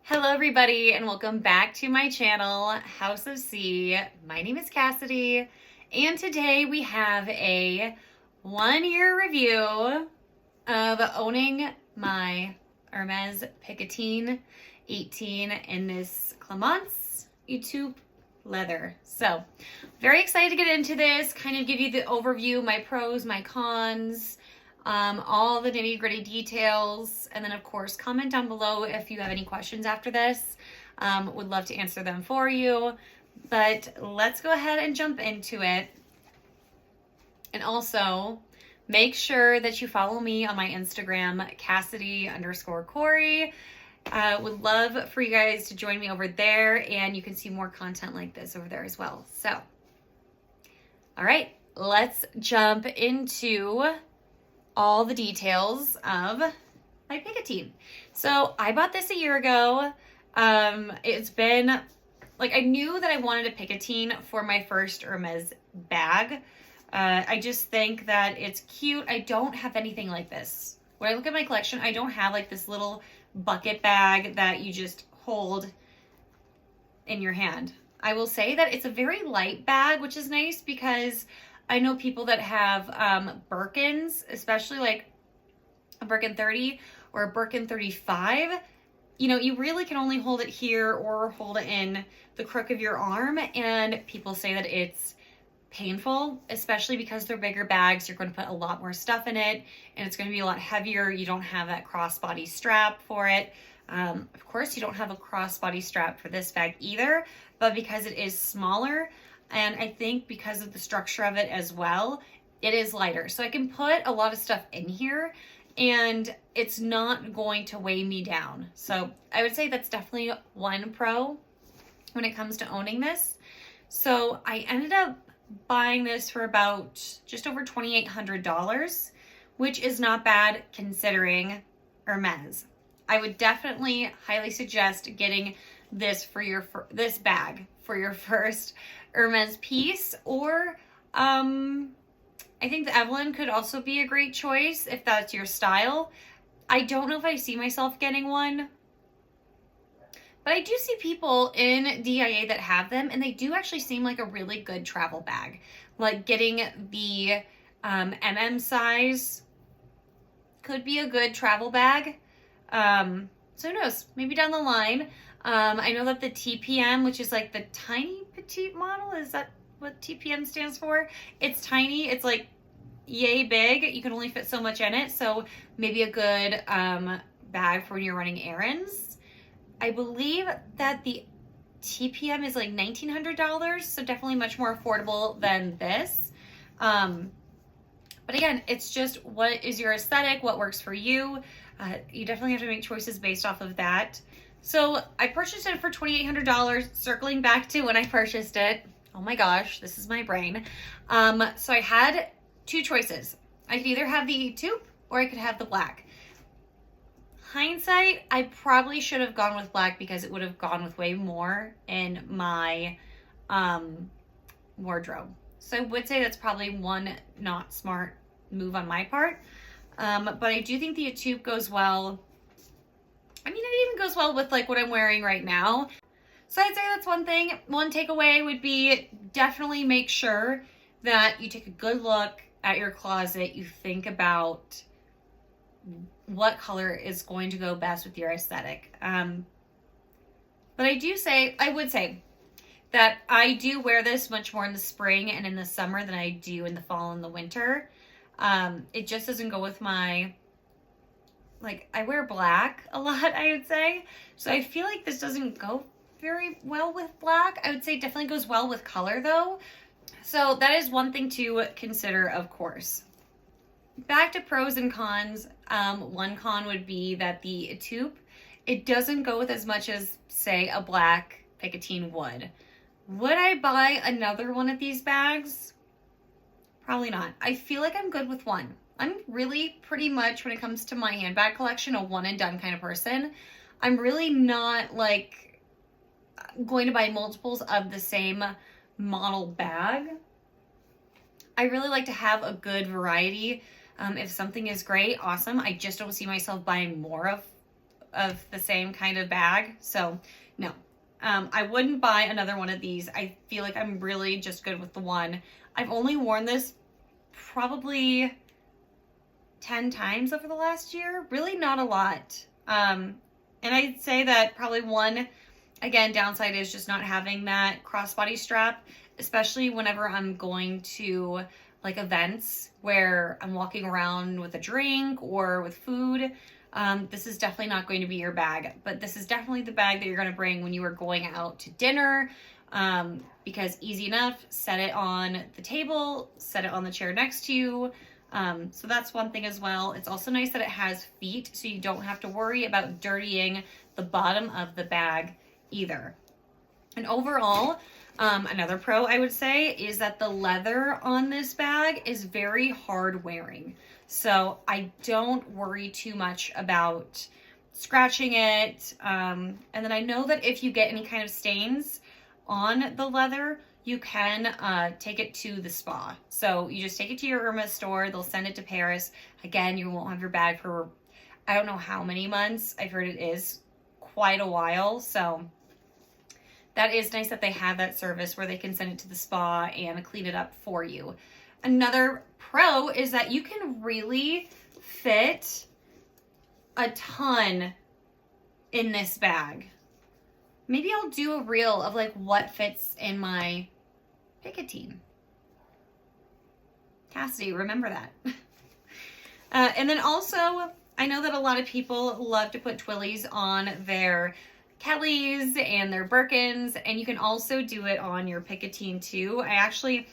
Hello everybody and welcome back to my channel, House of C. My name is Cassidy and today we have a 1-year review of owning my Hermes Picotin 18 in this Clemence Etude leather. So very excited to get into this, kind of give you the overview, my pros, my cons, all the nitty gritty details, and then of course comment down below if you have any questions after this. Would love to answer them for you, but let's go ahead and jump into it. And also make sure that you follow me on my Instagram, Cassidy_Corey. Would love for you guys to join me over there, and you can see more content like this over there as well. So, all right, let's jump into all the details of my Picotin. So I bought this a year ago. It's been, like, I knew that I wanted a Picotin for my first Hermes bag. I just think that it's cute. I don't have anything like this. When I look at my collection, I don't have like this little bucket bag that you just hold in your hand. I will say that it's a very light bag, which is nice because I know people that have Birkins, especially like a Birkin 30 or a Birkin 35. You know, you really can only hold it here or hold it in the crook of your arm, and people say that it's painful, especially because they're bigger bags. You're going to put a lot more stuff in it, and it's going to be a lot heavier. You don't have that crossbody strap for it. Of course, you don't have a crossbody strap for this bag either, but because it is smaller, and I think because of the structure of it as well, it is lighter. So I can put a lot of stuff in here and it's not going to weigh me down. So I would say that's definitely one pro when it comes to owning this. So I ended up buying this for about just over $2,800, which is not bad considering Hermes. I would definitely highly suggest getting this for this bag for your first Hermes piece, or I think the Evelyn could also be a great choice if that's your style. I don't know if I see myself getting one, but I do see people in DIA that have them, and they do actually seem like a really good travel bag. Like getting the MM size could be a good travel bag. So who knows, maybe down the line. I know that the TPM, which is like the tiny petite model, is that what TPM stands for? It's tiny, it's like yay big. You can only fit so much in it. So maybe a good bag for when you're running errands. I believe that the TPM is like $1,900, so definitely much more affordable than this. But again, it's just what is your aesthetic, what works for you. You definitely have to make choices based off of that. So I purchased it for $2,800, circling back to when I purchased it. Oh my gosh, this is my brain. So I had two choices. I could either have the taupe or I could have the black. Hindsight, I probably should have gone with black because it would have gone with way more in my wardrobe. So I would say that's probably one not smart move on my part. But I do think the taupe goes well. I mean, it even goes well with like what I'm wearing right now. So I'd say that's one thing. One takeaway would be definitely make sure that you take a good look at your closet. You think about what color is going to go best with your aesthetic. But I would say that I do wear this much more in the spring and in the summer than I do in the fall and the winter. It just doesn't go with my, like, I wear black a lot, I would say. So I feel like this doesn't go very well with black. I would say it definitely goes well with color though. So that is one thing to consider, of course. Back to pros and cons. One con would be that the taupe, it doesn't go with as much as, say, a black Picotin would. Would I buy another one of these bags? Probably not. I feel like I'm good with one. I'm really pretty much, when it comes to my handbag collection, a one and done kind of person. I'm really not like going to buy multiples of the same model bag. I really like to have a good variety. If something is great, awesome. I just don't see myself buying more of the same kind of bag. So no, I wouldn't buy another one of these. I feel like I'm really just good with the one. I've only worn this probably 10 times over the last year. Really not a lot. And I'd say that probably one, again, downside is just not having that crossbody strap, especially whenever I'm going to like events where I'm walking around with a drink or with food. This is definitely not going to be your bag, but this is definitely the bag that you're going to bring when you are going out to dinner, because easy enough, set it on the table, set it on the chair next to you. So that's one thing as well. It's also nice that it has feet, so you don't have to worry about dirtying the bottom of the bag either. And overall, another pro I would say is that the leather on this bag is very hard wearing. So I don't worry too much about scratching it. And then I know that if you get any kind of stains on the leather, you can take it to the spa. So you just take it to your Hermes store. They'll send it to Paris. Again, you won't have your bag for, I don't know how many months. I've heard it is quite a while. So that is nice that they have that service where they can send it to the spa and clean it up for you. Another pro is that you can really fit a ton in this bag. Maybe I'll do a reel of like what fits in my Picotin. Cassidy, remember that. And then also, I know that a lot of people love to put twillies on their Kellys and their Birkins, and you can also do it on your Picotin too. I actually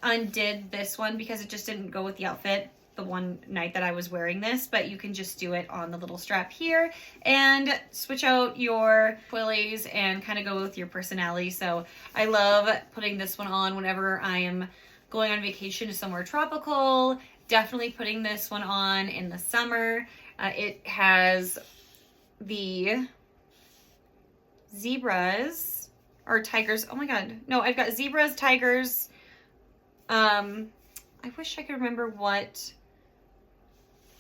undid this one because it just didn't go with the outfit the one night that I was wearing this, but you can just do it on the little strap here and switch out your twillies and kind of go with your personality. So I love putting this one on whenever I am going on vacation to somewhere tropical. Definitely putting this one on in the summer. It has the zebras or tigers. Oh my God. No, I've got zebras, tigers. I wish I could remember what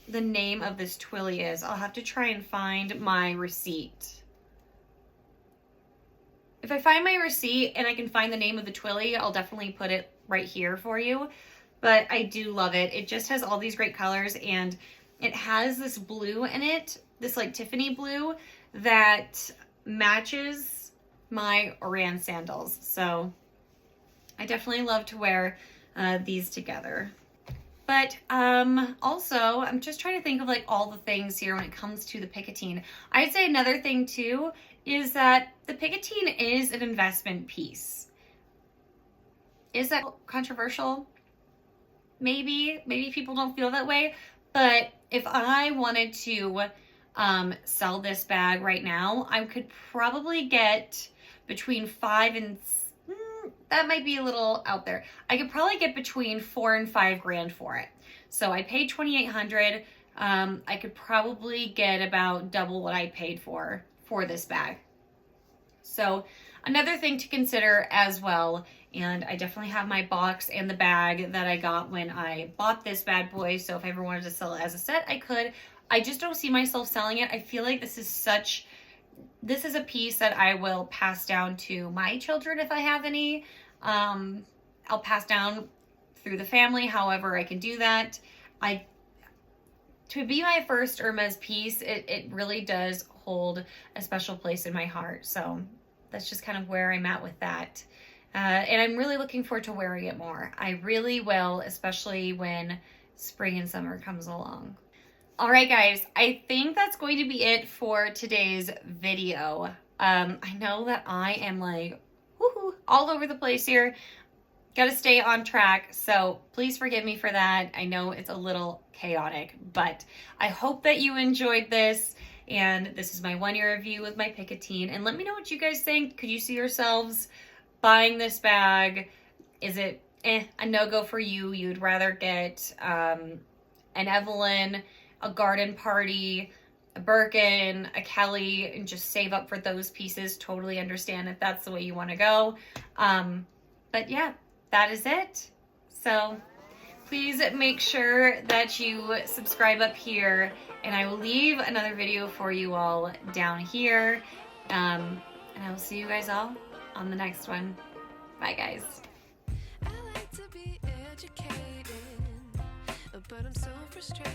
the name of this twilly is. I'll have to try and find my receipt. If I find my receipt and I can find the name of the twilly, I'll definitely put it right here for you. But I do love it. It just has all these great colors, and it has this blue in it, this like Tiffany blue that matches my Oran sandals. So I definitely love to wear these together. But also, I'm just trying to think of like all the things here when it comes to the Picotin. I'd say another thing too is that the Picotin is an investment piece. Is that controversial? Maybe people don't feel that way. But if I wanted to sell this bag right now, I could probably get between that might be a little out there. I could probably get between $4,000 and $5,000 for it. So I paid $2,800. I could probably get about double what I paid for this bag. So another thing to consider as well, and I definitely have my box and the bag that I got when I bought this bad boy. So if I ever wanted to sell it as a set, I could. I just don't see myself selling it. I feel like this is a piece that I will pass down to my children if I have any. I'll pass down through the family, however I can do that. To be my first Hermes piece, it really does hold a special place in my heart. So that's just kind of where I'm at with that. And I'm really looking forward to wearing it more. I really will, especially when spring and summer comes along. All right, guys, I think that's going to be it for today's video. I know that I am like, woohoo, all over the place here. Got to stay on track, so please forgive me for that. I know it's a little chaotic, but I hope that you enjoyed this. And this is my 1-year review with my Picotin. And let me know what you guys think. Could you see yourselves buying this bag? Is it a no-go for you? You'd rather get an Evelyn, a garden party, a Birkin, a Kelly, and just save up for those pieces? Totally understand if that's the way you want to go. But yeah, that is it. So please make sure that you subscribe up here And I will leave another video for you all down here. And I will see you guys all on the next one. Bye, guys. I like to be educated, but I'm so frustrated.